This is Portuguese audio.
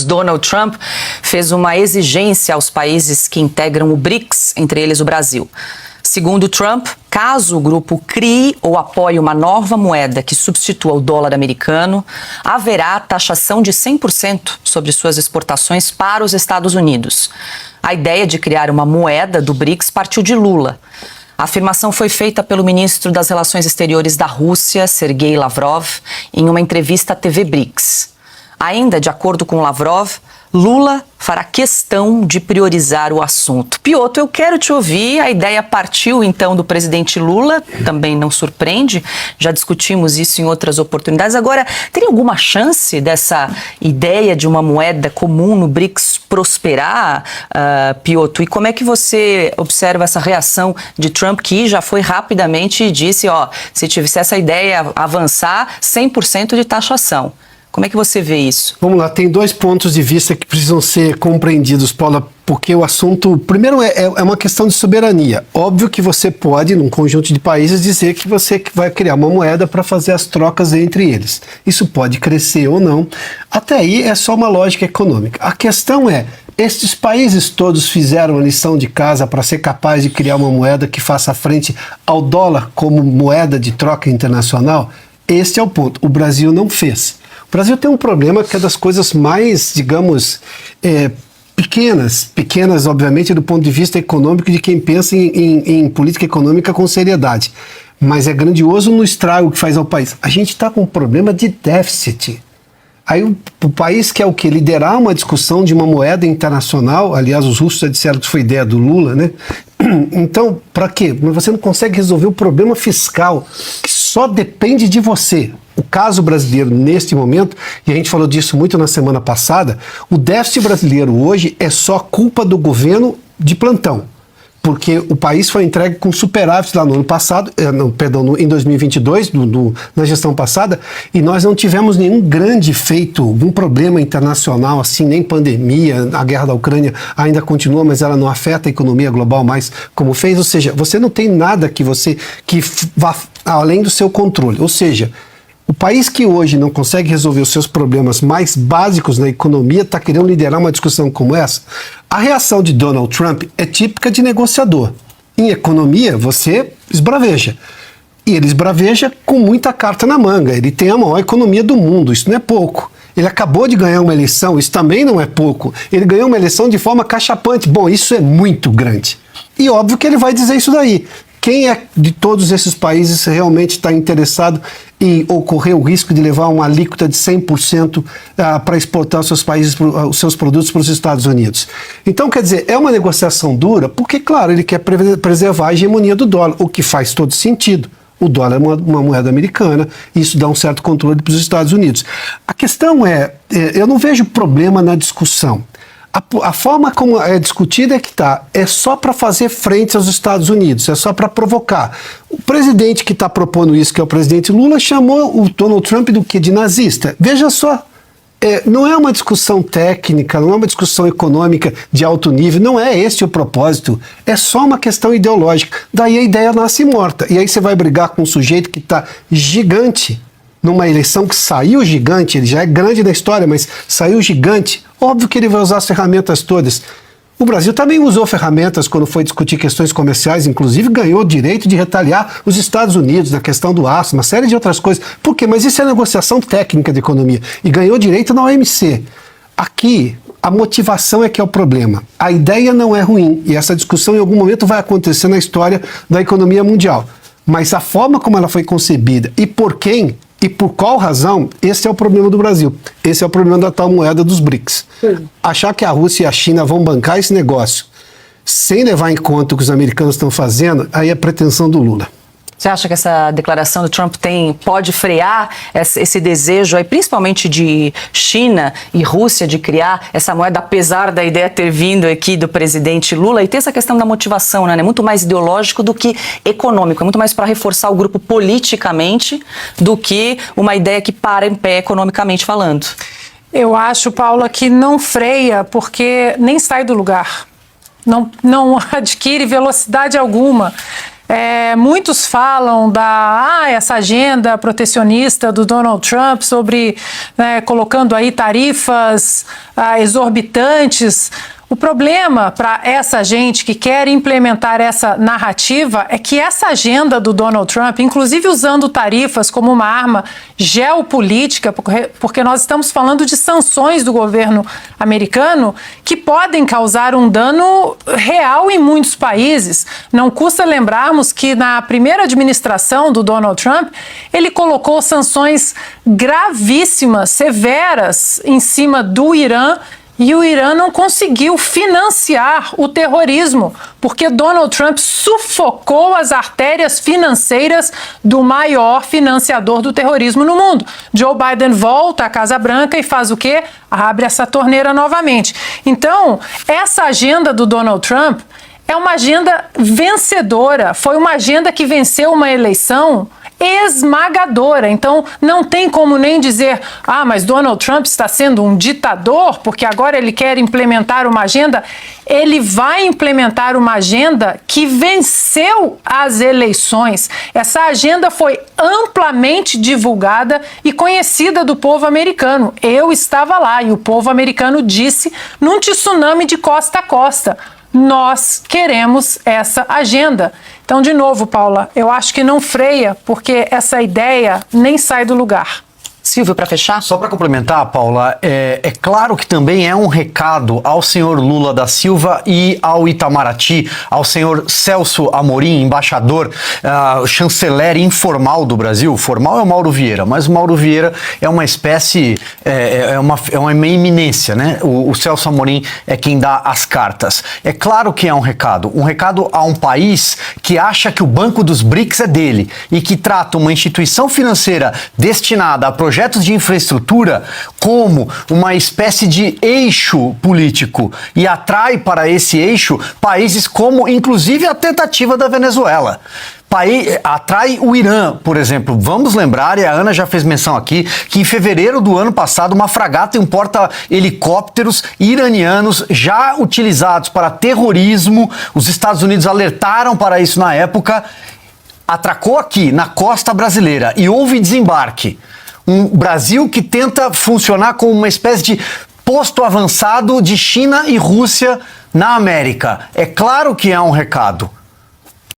Donald Trump fez uma exigência aos países que integram o BRICS, entre eles o Brasil. Segundo Trump, caso o grupo crie ou apoie uma nova moeda que substitua o dólar americano, haverá taxação de 100% sobre suas exportações para os Estados Unidos. A ideia de criar uma moeda do BRICS partiu de Lula. A afirmação foi feita pelo ministro das Relações Exteriores da Rússia, Sergei Lavrov, em uma entrevista à TV BRICS. Ainda, de acordo com Lavrov, Lula fará questão de priorizar o assunto. Piotr, eu quero te ouvir. A ideia partiu, então, do presidente Lula, também não surpreende. Já discutimos isso em outras oportunidades. Agora, teria alguma chance dessa ideia de uma moeda comum no BRICS prosperar, Piotr? E como é que você observa essa reação de Trump, que já foi rapidamente e disse, se tivesse essa ideia avançar, 100% de taxação? Como é que você vê isso? Vamos lá, tem dois pontos de vista que precisam ser compreendidos, Paula, porque o assunto, primeiro, é uma questão de soberania. Óbvio que você pode, num conjunto de países, dizer que você vai criar uma moeda para fazer as trocas entre eles. Isso pode crescer ou não. Até aí é só uma lógica econômica. A questão é, estes países todos fizeram a lição de casa para ser capaz de criar uma moeda que faça frente ao dólar como moeda de troca internacional? Este é o ponto. O Brasil não fez. O Brasil tem um problema que é das coisas mais, digamos, pequenas, obviamente, do ponto de vista econômico de quem pensa em política econômica com seriedade. Mas é grandioso no estrago que faz ao país. A gente está com um problema de déficit. Aí o país quer o quê? Liderar uma discussão de uma moeda internacional. Aliás, os russos já disseram que foi ideia do Lula, né? Então, para quê? Você não consegue resolver o problema fiscal, que só depende de você. O caso brasileiro, neste momento, e a gente falou disso muito na semana passada, o déficit brasileiro hoje é só culpa do governo de plantão. Porque o país foi entregue com superávit lá no ano passado, em 2022, na gestão passada, e nós não tivemos nenhum grande feito, algum problema internacional, assim, nem pandemia, a guerra da Ucrânia ainda continua, mas ela não afeta a economia global mais como fez, ou seja, você não tem nada que vá além do seu controle, ou seja, o país que hoje não consegue resolver os seus problemas mais básicos na economia está querendo liderar uma discussão como essa. A reação de Donald Trump é típica de negociador. Em economia, você esbraveja. E ele esbraveja com muita carta na manga. Ele tem a maior economia do mundo, isso não é pouco. Ele acabou de ganhar uma eleição, isso também não é pouco. Ele ganhou uma eleição de forma cachapante. Bom, isso é muito grande. E óbvio que ele vai dizer isso daí. Quem é de todos esses países realmente está interessado em ocorrer o risco de levar uma alíquota de 100% para exportar os seus produtos para os Estados Unidos? Então, quer dizer, é uma negociação dura porque, claro, ele quer preservar a hegemonia do dólar, o que faz todo sentido. O dólar é uma moeda americana, e isso dá um certo controle para os Estados Unidos. A questão eu não vejo problema na discussão. A forma como é discutida é só para fazer frente aos Estados Unidos, é só para provocar. O presidente que está propondo isso, que é o presidente Lula, chamou o Donald Trump do quê? De nazista. Veja só, não é uma discussão técnica, não é uma discussão econômica de alto nível, não é esse o propósito, é só uma questão ideológica. Daí a ideia nasce morta, e aí você vai brigar com um sujeito que está gigante, numa eleição que saiu gigante, ele já é grande na história, mas saiu gigante, óbvio que ele vai usar as ferramentas todas. O Brasil também usou ferramentas quando foi discutir questões comerciais, inclusive ganhou o direito de retaliar os Estados Unidos na questão do aço, uma série de outras coisas. Por quê? Mas isso é negociação técnica de economia, e ganhou direito na OMC. Aqui, a motivação é que é o problema. A ideia não é ruim, e essa discussão em algum momento vai acontecer na história da economia mundial. Mas a forma como ela foi concebida e por quem e por qual razão, esse é o problema do Brasil. Esse é o problema da tal moeda dos BRICS. Sim. Achar que a Rússia e a China vão bancar esse negócio sem levar em conta o que os americanos estão fazendo, aí é pretensão do Lula. Você acha que essa declaração do Trump pode frear esse desejo, aí, principalmente de China e Rússia, de criar essa moeda, apesar da ideia ter vindo aqui do presidente Lula? E tem essa questão da motivação, né? É muito mais ideológico do que econômico, é muito mais para reforçar o grupo politicamente do que uma ideia que para em pé economicamente falando. Eu acho, Paula, que não freia porque nem sai do lugar. Não adquire velocidade alguma. Muitos falam essa agenda protecionista do Donald Trump sobre colocando aí tarifas exorbitantes. O problema para essa gente que quer implementar essa narrativa é que essa agenda do Donald Trump, inclusive usando tarifas como uma arma geopolítica, porque nós estamos falando de sanções do governo americano que podem causar um dano real em muitos países. Não custa lembrarmos que na primeira administração do Donald Trump, ele colocou sanções gravíssimas, severas, em cima do Irã. E o Irã não conseguiu financiar o terrorismo, porque Donald Trump sufocou as artérias financeiras do maior financiador do terrorismo no mundo. Joe Biden volta à Casa Branca e faz o quê? Abre essa torneira novamente. Então, essa agenda do Donald Trump é uma agenda vencedora, foi uma agenda que venceu uma eleição esmagadora. Então, não tem como nem dizer, mas Donald Trump está sendo um ditador, porque agora ele quer implementar uma agenda. Ele vai implementar uma agenda que venceu as eleições. Essa agenda foi amplamente divulgada e conhecida do povo americano. Eu estava lá e o povo americano disse num tsunami de costa a costa: nós queremos essa agenda. Então, de novo, Paula, eu acho que não freia, porque essa ideia nem sai do lugar. Silvio, para fechar? Só para complementar, Paula, é claro que também é um recado ao senhor Lula da Silva e ao Itamaraty, ao senhor Celso Amorim, embaixador, chanceler informal do Brasil. Formal é o Mauro Vieira, mas o Mauro Vieira é uma espécie, é uma eminência, né? O Celso Amorim é quem dá as cartas. É claro que é um recado a um país que acha que o Banco dos BRICS é dele e que trata uma instituição financeira destinada a projetos de infraestrutura como uma espécie de eixo político e atrai para esse eixo países como, inclusive, a tentativa da Venezuela. Atrai o Irã, por exemplo. Vamos lembrar, e a Ana já fez menção aqui, que em fevereiro do ano passado uma fragata e um porta-helicópteros iranianos já utilizados para terrorismo, os Estados Unidos alertaram para isso na época, atracou aqui na costa brasileira e houve desembarque. Um Brasil que tenta funcionar como uma espécie de posto avançado de China e Rússia na América. É claro que é um recado.